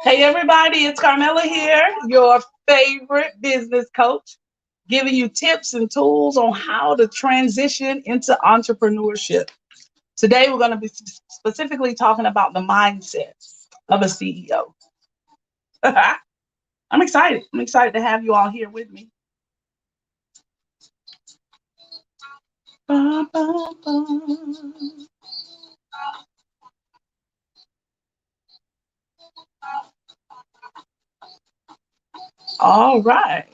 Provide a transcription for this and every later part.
Hey everybody, it's Carmela here, your favorite business coach, giving you tips and tools on how to transition into entrepreneurship. Today we're going to be specifically talking about the mindset of a CEO. I'm excited. I'm excited to have you all here with me. Ba, ba, ba. All right.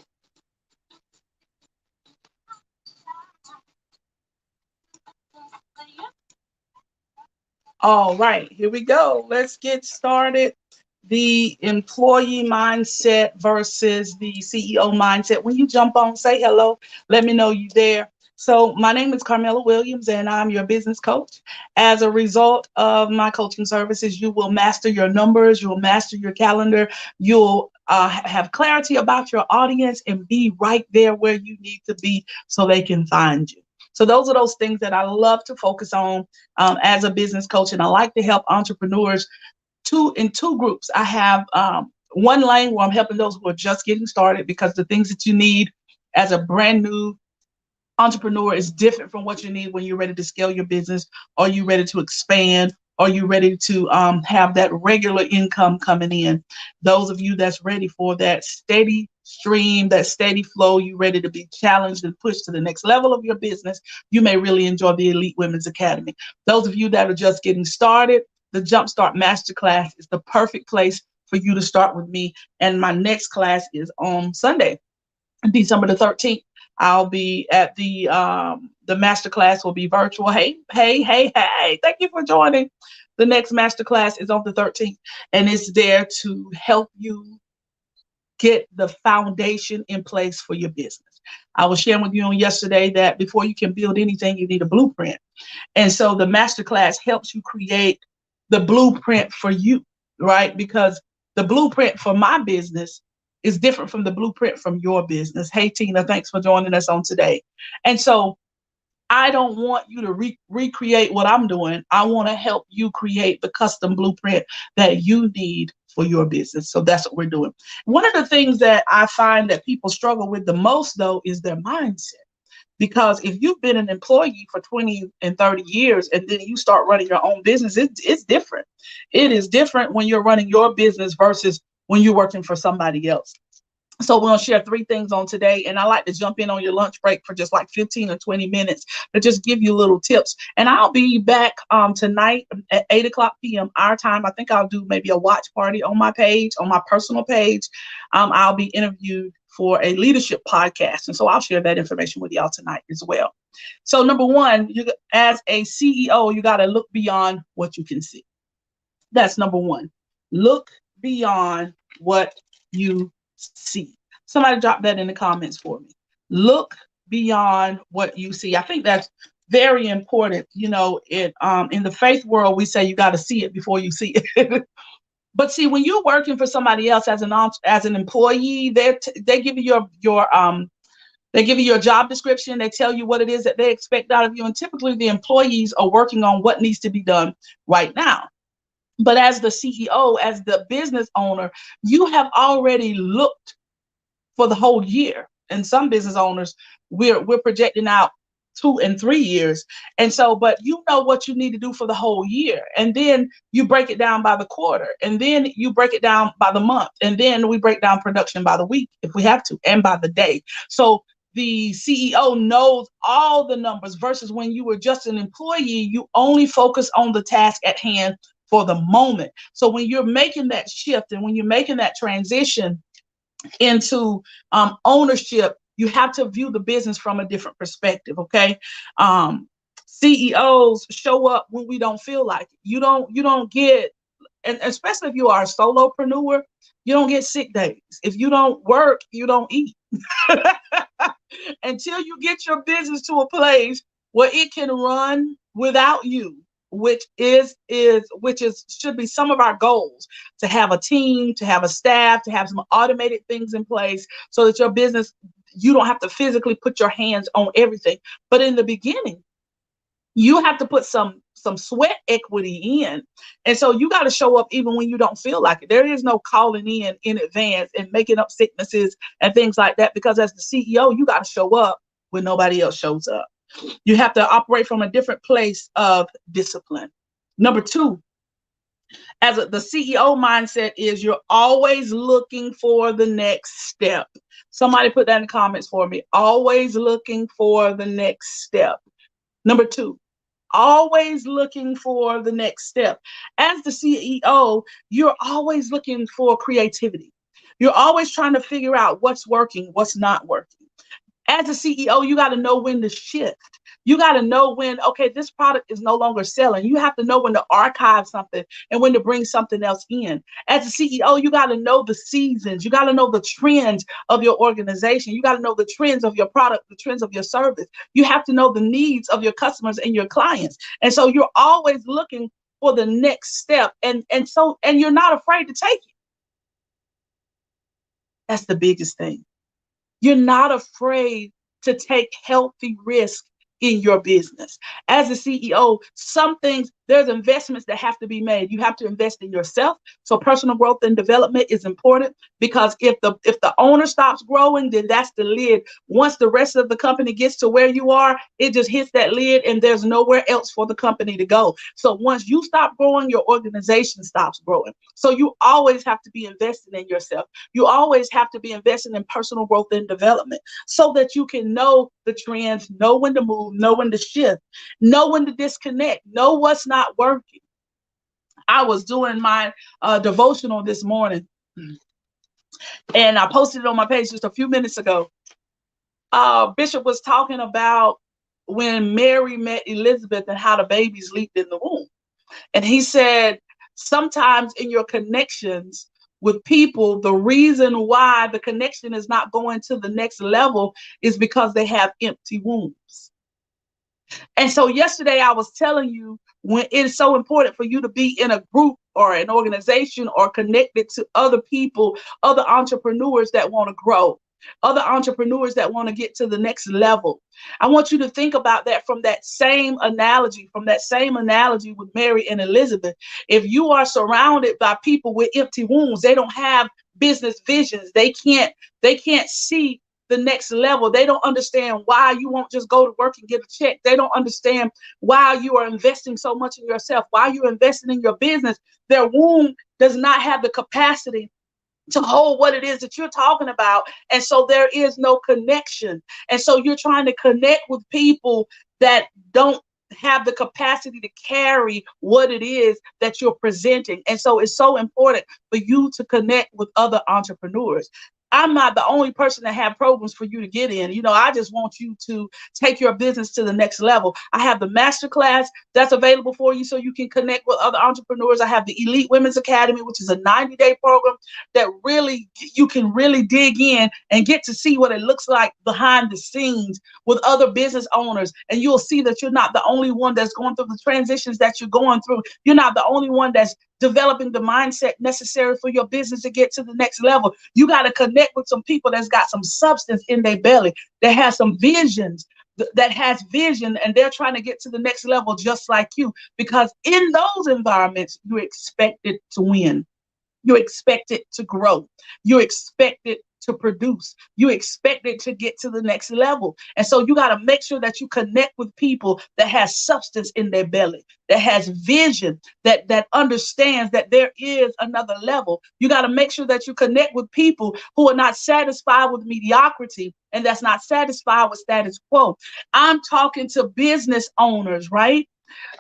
All right, here we go. Let's get started. The employee mindset versus the CEO mindset. When you jump on, say hello. Let me know you there. So, my name is Carmela Williams, and I'm your business coach. As a result of my coaching services, you will master your numbers, you'll master your calendar, you'll have clarity about your audience, and be right there where you need to be so they can find you. So, those are those things that I love to focus on as a business coach, and I like to help entrepreneurs in two groups. I have one lane where I'm helping those who are just getting started, because the things that you need as a brand new entrepreneur is different from what you need when you're ready to scale your business, or you ready to expand, or you ready to have that regular income coming in. Those of you that's ready for that steady stream, that steady flow, you ready to be challenged and pushed to the next level of your business, you may really enjoy the Elite Women's Academy. Those of you that are just getting started, the Jumpstart Masterclass is the perfect place for you to start with me. And my next class is on Sunday, December the 13th. I'll be at the master class will be virtual. Hey, hey, hey, hey. Thank you for joining. The next master class is on the 13th, and it's there to help you get the foundation in place for your business. I was sharing with you on yesterday that before you can build anything, you need a blueprint. And so the master class helps you create the blueprint for you, right? Because the blueprint for my business is different from the blueprint from your business. Hey, Tina, thanks for joining us on today. And so I don't want you to recreate what I'm doing. I want to help you create the custom blueprint that you need for your business. So that's what we're doing. One of the things that I find that people struggle with the most, though, is their mindset. Because if you've been an employee for 20 and 30 years and then you start running your own business, it's different. It is different when you're running your business versus when you're working for somebody else. So we're going to share three things on today, and I like to jump in on your lunch break for just like 15 or 20 minutes to just give you little tips. And I'll be back tonight at 8 o'clock p.m. our time. I think I'll do maybe a watch party on my page, on my personal page. I'll be interviewed for a leadership podcast, and so I'll share that information with y'all tonight as well. So number one, as a CEO, you got to look beyond what you can see. That's number one. Look beyond what you see. Somebody drop that in the comments for me. Look beyond what you see. I think that's very important. You know, in the faith world, we say you got to see it before you see it. But see, when you're working for somebody else as an employee, they give you they give you your job description. They tell you what it is that they expect out of you, and typically the employees are working on what needs to be done right now. But as the CEO, as the business owner, you have already looked for the whole year. And some business owners, we're projecting out 2 and 3 years. And so, but you know what you need to do for the whole year. And then you break it down by the quarter. And then you break it down by the month. And then we break down production by the week if we have to, and by the day. So the CEO knows all the numbers versus when you were just an employee, you only focus on the task at hand for the moment. So when you're making that shift and when you're making that transition into ownership, you have to view the business from a different perspective. Okay. CEOs show up when we don't feel like it. You don't get, and especially if you are a solopreneur, you don't get sick days. If you don't work, you don't eat. Until you get your business to a place where it can run without you, which is should be some of our goals, to have a team, to have a staff, to have some automated things in place so that your business, you don't have to physically put your hands on everything. But in the beginning, you have to put some some sweat equity in. And so you got to show up even when you don't feel like it. There is no calling in advance and making up sicknesses and things like that, because as the CEO, you got to show up when nobody else shows up. You have to operate from a different place of discipline. Number two, the CEO mindset is you're always looking for the next step. Somebody put that in the comments for me. Always looking for the next step. Number two, always looking for the next step. As the CEO, you're always looking for creativity. You're always trying to figure out what's working, what's not working. As a CEO, you got to know when to shift. You got to know when, okay, this product is no longer selling. You have to know when to archive something and when to bring something else in. As a CEO, you got to know the seasons. You got to know the trends of your organization. You got to know the trends of your product, the trends of your service. You have to know the needs of your customers and your clients. And so you're always looking for the next step. And you're not afraid to take it. That's the biggest thing. You're not afraid to take healthy risk in your business. As a CEO, some things, there's investments that have to be made. You have to invest in yourself. So personal growth and development is important, because if the owner stops growing, then that's the lid. Once the rest of the company gets to where you are, it just hits that lid and there's nowhere else for the company to go. So once you stop growing, your organization stops growing. So you always have to be investing in yourself. You always have to be investing in personal growth and development so that you can know the trends, know when to move, know when to shift, know when to disconnect, know what's not working. I was doing my devotional this morning, and I posted it on my page just a few minutes ago. Bishop was talking about when Mary met Elizabeth and how the babies leaped in the womb. And he said, sometimes in your connections with people, the reason why the connection is not going to the next level is because they have empty wombs. And so yesterday I was telling you, when it is so important for you to be in a group or an organization or connected to other people, other entrepreneurs that want to grow, other entrepreneurs that want to get to the next level. I want you to think about that from that same analogy, with Mary and Elizabeth. If you are surrounded by people with empty wombs, they don't have business visions. They can't see the next level. They don't understand why you won't just go to work and get a check. They don't understand why you are investing so much in yourself, why you're investing in your business. Their womb does not have the capacity to hold what it is that you're talking about. And so there is no connection. And so you're trying to connect with people that don't have the capacity to carry what it is that you're presenting. And so it's so important for you to connect with other entrepreneurs. I'm not the only person that have programs for you to get in. You know, I just want you to take your business to the next level. I have the masterclass that's available for you so you can connect with other entrepreneurs. I have the Elite Women's Academy, which is a 90-day program that really, you can really dig in and get to see what it looks like behind the scenes with other business owners. And you'll see that you're not the only one that's going through the transitions that you're going through. You're not the only one that's developing the mindset necessary for your business to get to the next level. You got to connect with some people that's got some substance in their belly, that has some visions, that has vision, and they're trying to get to the next level just like you. Because in those environments, you're expected to win. You're expected to grow. You're expected to produce. You expect it to get to the next level. And so you got to make sure that you connect with people that has substance in their belly, that has vision, that understands that there is another level. You got to make sure that you connect with people who are not satisfied with mediocrity and that's not satisfied with status quo. I'm talking to business owners, right?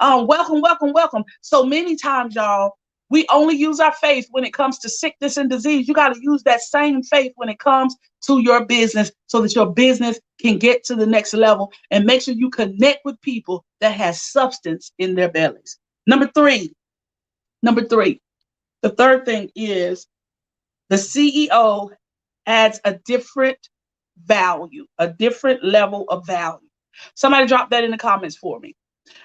Welcome, welcome, welcome. So many times, y'all, we only use our faith when it comes to sickness and disease. You got to use that same faith when it comes to your business so that your business can get to the next level, and make sure you connect with people that has substance in their bellies. Number three, the third thing is the CEO adds a different value, a different level of value. Somebody drop that in the comments for me.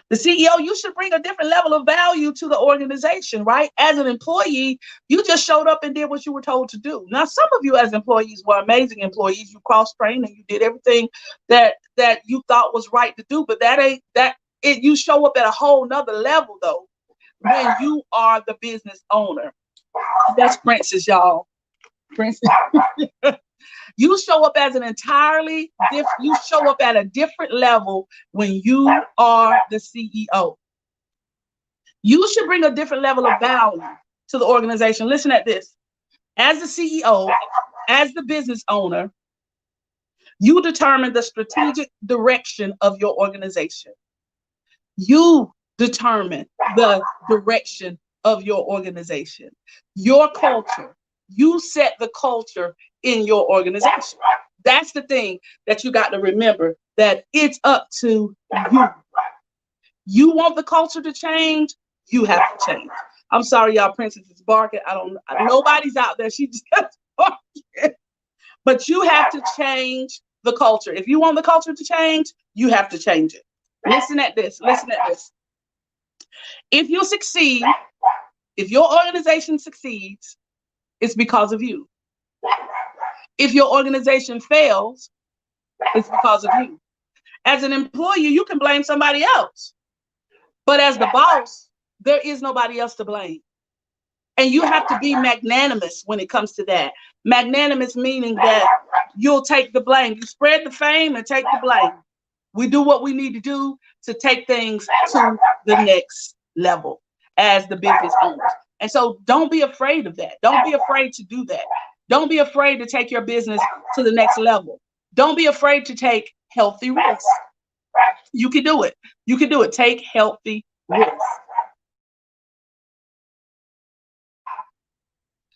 The CEO, you should bring a different level of value to the organization, right? As an employee, you just showed up and did what you were told to do. Now, some of you as employees were amazing employees. You cross-trained and you did everything that you thought was right to do, but that you show up at a whole nother level though when you are the business owner. That's Princess, y'all. Princess. You show up as an entirely different, you show up at a different level when you are the CEO. You should bring a different level of value to the organization. Listen at this. As the CEO, as the business owner, you determine the strategic direction of your organization. You determine the direction of your organization. Your culture. You set the culture in your organization. That's the thing that you got to remember, that it's up to you. You want the culture to change, you have to change. I'm sorry, y'all, Princess is barking. Nobody's out there. She just barking. But you have to change the culture. If you want the culture to change, you have to change it. Listen at this. Listen at this. If you succeed, if your organization succeeds, it's because of you. If your organization fails, it's because of you. As an employee, you can blame somebody else. But as the boss, there is nobody else to blame. And you have to be magnanimous when it comes to that. Magnanimous meaning that you'll take the blame. You spread the fame and take the blame. We do what we need to do to take things to the next level as the business owners. And so don't be afraid of that. Don't be afraid to do that. Don't be afraid to take your business to the next level. Don't be afraid to take healthy risks. You can do it. You can do it. Take healthy risks.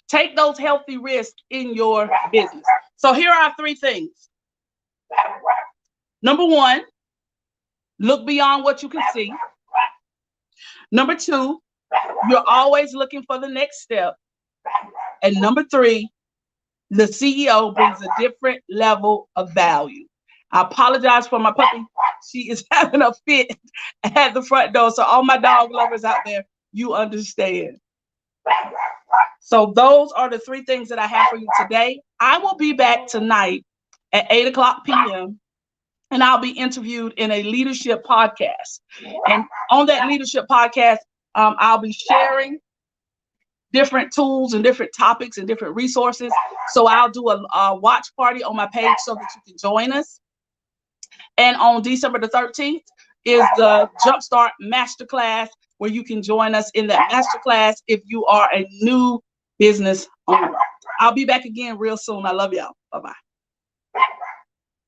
Take those healthy risks in your business. So here are 3 things. Number 1, look beyond what you can see. Number 2, you're always looking for the next step. And number 3, the CEO brings a different level of value. I apologize for my puppy. She is having a fit at the front door. So all my dog lovers out there, you understand. So those are the 3 things that I have for you today. I will be back tonight at 8:00 p.m. and I'll be interviewed in a leadership podcast. And on that leadership podcast, I'll be sharing different tools and different topics and different resources. So I'll do a watch party on my page so that you can join us. And on December the 13th is the Jumpstart Masterclass, where you can join us in that masterclass if you are a new business owner. I'll be back again real soon. I love y'all. Bye-bye.